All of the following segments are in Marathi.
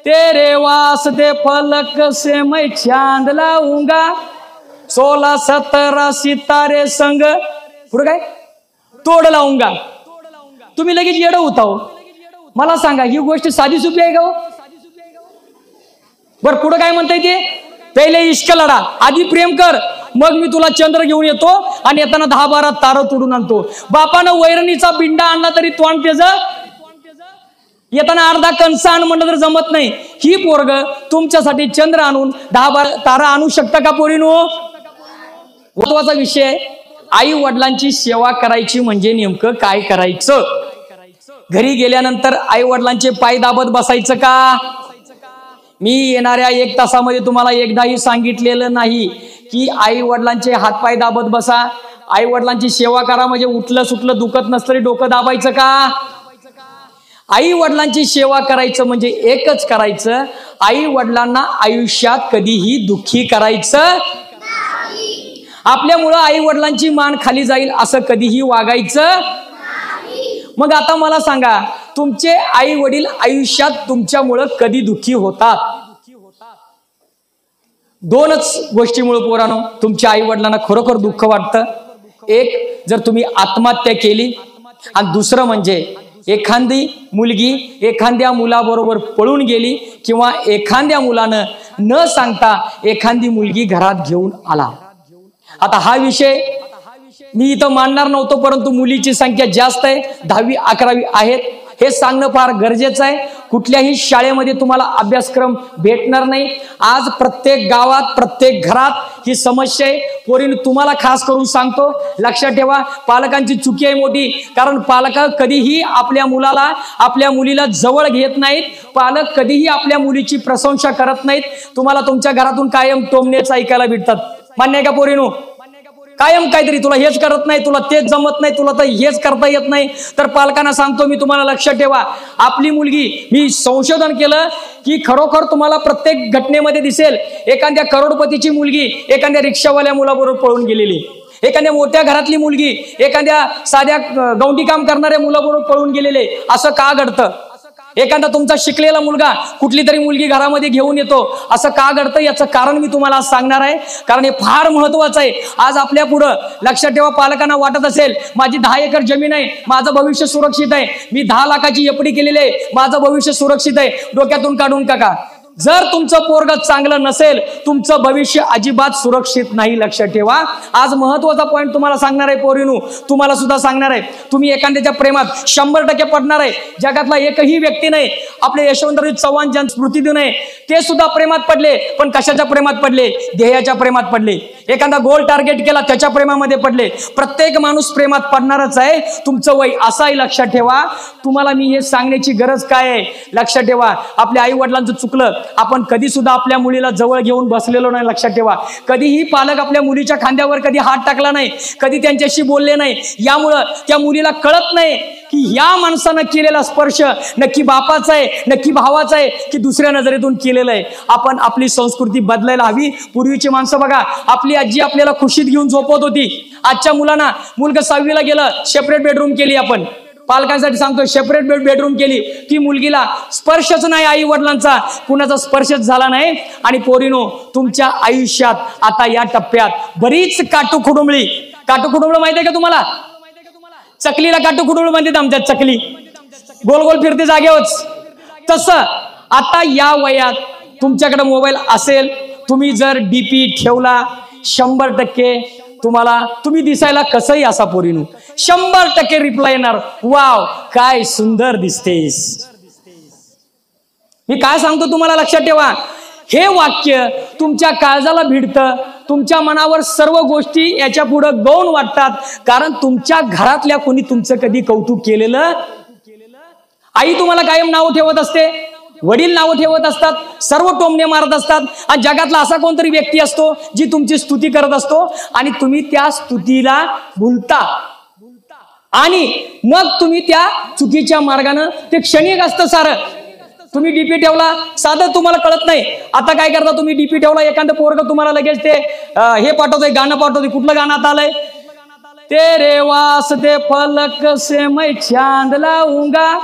तेरे वास्ते फलक से मैं चांद लाऊंगा, 16-17 सितारे संग पुढे काय तोड लावूंगा. तुम्ही लगेच येडं होता हो. मला सांगा ही गोष्ट साधी सोपी आहे का हो? बर पुढे काय म्हणताय ते? पहिले इश्क लढा, आधी प्रेम कर, मग मी तुला चंद्र घेऊन येतो आणि येताना 10-12 तारं तोडून आणतो. बापानं वैरणीचा बिंडा आणला तरी तोंड त्याच, येताना अर्धा कंसा आण म्हणलं तर जमत नाही. ही पोरग तुमच्यासाठी चंद्र आणून 10-12 तारा आणू शकता का पोरीनो? महत्वाचा विषय, आई वडिलांची सेवा करायची म्हणजे नेमकं काय करायचं? घरी गेल्यानंतर आई वडिलांचे पाय दाबत बसायचं का? मी येणाऱ्या 1 तासामध्ये तुम्हाला एकदाही सांगितलेलं नाही की आई वडिलांचे हातपाय दाबत बसा. आई वडिलांची सेवा करा म्हणजे उठलं सुटलं दुखत नसलं तरी डोकं दाबायचं का? आई वडिलांची सेवा करायचं म्हणजे एकच करायचं, आई वडिलांना आयुष्यात कधीही दुःखी करायचं. आपल्यामुळं आई वडिलांची मान खाली जाईल असं कधीही वागायचं. मग आता मला सांगा, तुमचे आई वडील आयुष्यात तुमच्यामुळं कधी दुःखी होतात? 2च गोष्टीमुळे पोरांनो तुमच्या आई वडिलांना खरोखर दुःख वाटतं. एक, जर तुम्ही आत्महत्या केली, आणि दुसरं म्हणजे एखादी मुलगी एखाद्या मुलाबरोबर पळून गेली, किंवा एखाद्या मुलानं न सांगता एखादी मुलगी घरात घेऊन आला. आता हा विषय मी इथं मांडणार नव्हतो, परंतु मुलीची संख्या जास्त आहे, 10वी 11वी आहेत, हे सांगणं फार गरजेचं आहे. कुठल्याही शाळेमध्ये तुम्हाला अभ्यासक्रम भेटणार नाही. आज प्रत्येक गावात प्रत्येक घरात ही समस्या आहे. पोरींनो तुम्हाला खास करून सांगतो, लक्षात ठेवा, पालकांची चुकी आहे मोठी. कारण पालक कधीही आपल्या मुलाला आपल्या मुलीला जवळ घेत नाहीत. पालक कधीही आपल्या मुलीची प्रशंसा करत नाहीत. तुम्हाला तुमच्या घरातून कायम टोमणेच ऐकायला भेटतात. मान्य आहे का पोरींनो? कायम काहीतरी, तुला हेच करत नाही, तुला तेच जमत नाही, तुला तर हेच करता येत नाही. तर पालकांना सांगतो मी, तुम्हाला लक्षात ठेवा, आपली मुलगी, मी संशोधन केलं की खरोखर तुम्हाला प्रत्येक घटनेमध्ये दिसेल, एखाद्या करोडपतीची मुलगी एखाद्या रिक्षावाल्या मुलाबरोबर पळून गेलेली, एखाद्या मोठ्या घरातली मुलगी एखाद्या साध्या गवंडी काम करणाऱ्या मुलाबरोबर पळून गेलेले. असं का घडतं? एखादा तुमचा शिकलेला मुलगा कुठली तरी मुलगी घरामध्ये घेऊन येतो, असं का घडतं? याचं कारण मी तुम्हाला आज सांगणार आहे, कारण हे फार महत्वाचं आहे. आज आपल्या पुढं लक्षात ठेवा, पालकांना वाटत असेल माझी 10 एकर जमीन आहे, माझं भविष्य सुरक्षित आहे, मी 10 लाखाची एफडी केलेली आहे, माझं भविष्य सुरक्षित आहे, डोक्यातून काढून टाका. जर तुमचं पोरग चांगलं नसेल, तुमचं भविष्य अजिबात सुरक्षित नाही. लक्षात ठेवा. आज महत्वाचा पॉईंट तुम्हाला सांगणार आहे पोरीनो, तुम्हाला सुद्धा सांगणार आहे. तुम्ही एखाद्याच्या प्रेमात 100% पडणार आहे. जगातला एकही व्यक्ती नाही, आपले यशवंतराव चव्हाण जन स्मृती दिन आहे, ते सुद्धा प्रेमात पडले. पण कशाच्या प्रेमात पडले? ध्येयाच्या प्रेमात पडले. एखादा गोल टार्गेट केला त्याच्या प्रेमामध्ये पडले. प्रत्येक माणूस प्रेमात पडणारच आहे. तुमचं वय असं आहे, लक्षात ठेवा. तुम्हाला मी हे सांगण्याची गरज काय आहे? लक्षात ठेवा, आपल्या आई वडिलांचं चुकलं, आपण कधी सुद्धा आपल्या मुलीला जवळ घेऊन बसलेलो नाही. लक्षात ठेवा, कधीही पालक आपल्या मुलीच्या खांद्यावर कधी हात टाकला नाही, कधी त्यांच्याशी बोलले नाही. यामुळं त्या मुलीला कळत नाही की या माणसानं केलेला स्पर्श नक्की बापाचा आहे, नक्की भावाचा आहे, की दुसऱ्या नजरेतून केलेला आहे. आपण आपली संस्कृती बदलायला हवी. पूर्वीची माणसं बघा, आपली आजी आपल्याला खुशीत घेऊन झोपवत होती. आजच्या मुलांना, मुलगा 6वीला गेलं, सेपरेट बेडरूम केली. आपण पालकांसाठी सांगतो, सेपरेट बेडरूम केली की मुलगीला स्पर्शच नाही आई वडिलांचा, कुणाचा स्पर्शच झाला नाही. आणि पोरीनो, तुमच्या आयुष्यात आता या टप्प्यात बरीच काटुकुडुंबळी माहिती आहे का तुम्हाला? चकलीला काटुकुडुंबळी म्हणतात आमच्यात. चकली गोल गोल फिरते जागेवरच. तसं आता या वयात तुमच्याकडे मोबाईल असेल, तुम्ही जर डीपी ठेवला, 100% तुम्ही दिसायला कसंही असा पोरीनो, 100% रिप्लाय येणार, वाव काय सुंदर दिसतेस. मी काय सांगतो तुम्हाला, लक्षात ठेवा, हे वाक्य तुमच्या काळजाला भिडतं. तुमच्या मनावर सर्व गोष्टी याच्या पुढे गौण वाटतात, कारण तुमच्या घरातल्या कोणी तुमचं कधी कौतुक केलेलं. आई तुम्हाला कायम नाव ठेवत असते, वडील नाव ठेवत असतात, सर्व टोमणे मारत असतात. आणि जगातला असा कोणतरी व्यक्ती असतो जी तुमची स्तुती करत असतो, आणि तुम्ही त्या स्तुतीला भुलता, आणि मग तुम्ही त्या चुकीच्या मार्गाने, ते क्षणिक असतं सारं. तुम्ही डीपी ठेवला, साधं तुम्हाला कळत नाही. आता काय करता, तुम्ही डीपी ठेवला, एखादं पोरग तुम्हाला लगेच ते हे पाठवतोय, गाणं पाठवतोय. कुठलं गाणं आता आलंय? तेरे वास्ते फलक से मैं चांद लाऊंगा,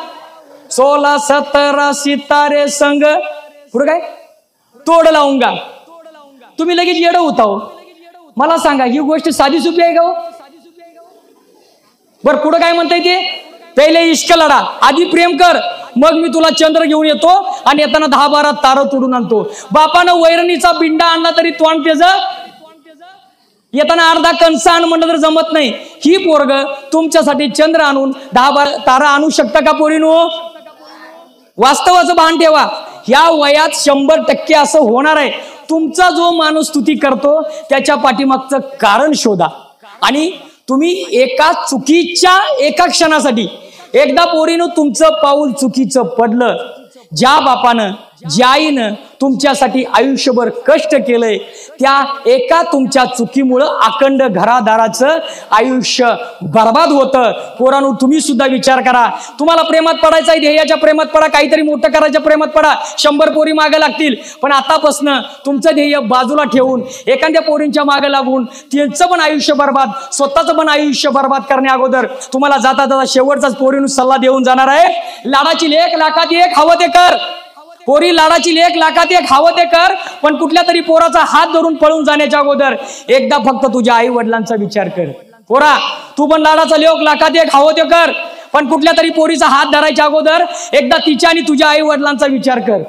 16 17 सितारे संग पुढे काय तोड लावूंगा. तुम्ही लगेच येडं होता हो. मला सांगा ही गोष्ट साधी सोपी आहे का हो? बर पुढे काय म्हणताय ते पहिले इश्क लढा, आधी प्रेम कर, मग मी तुला चंद्र घेऊन येतो आणि येताना 10-12 तारं तोडून आणतो. बापानं वैरणीचा बिंडा आणला तरी तोंड त्याच येताना अर्धा कंस आण म्हणलं तर जमत नाही. ही पोरग तुमच्यासाठी चंद्र आणून 10-12 तारा आणू शकता का पोरीनो? वास्तवाचं भान ठेवा. या वयात 100% असं होणार आहे. तुमचा जो माणूस स्तुती करतो त्याच्या पाठीमागचं कारण शोधा. आणि तुम्ही एका चुकीच्या एका क्षणासाठी एकदा पोरीनं तुमचं पाऊल चुकीचं पडलं, ज्या बापानं ज्या आईनं तुमच्यासाठी आयुष्यभर कष्ट केलंय त्या एका तुमच्या चुकीमुळं अखंड घरादाराचं आयुष्य बर्बाद होतं. पोरांनो तुम्ही सुद्धा विचार करा. तुम्हाला प्रेमात पडायचं आहे, ध्येयाच्या प्रेमात पडा, काहीतरी मोठं करायच्या प्रेमात पडा. 100 पोरी मागे लागतील, पण आतापासनं तुमचं ध्येय बाजूला ठेवून एखाद्या पोरींच्या मागे लागून त्यांचं पण आयुष्य बर्बाद, स्वतःचं पण आयुष्य बर्बाद करण्या अगोदर तुम्हाला जाता जाता शेवटचाच पोरीनं सल्ला देऊन जाणार आहे. लाडाची लेक लाखात एक हवं ते कर. पोरी लाडाची लेक लाखात एक हवं ते कर, पण कुठल्या तरी पोराचा हात धरून पळून जाण्याच्या अगोदर एकदा फक्त तुझ्या आई वडिलांचा विचार कर. पोरा तू पण लाडाचा लेक लाखात एक हवं ते कर, पण कुठल्या तरी पोरीचा हात धरायच्या अगोदर एकदा तिच्या आणि तुझ्या आई वडिलांचा विचार कर.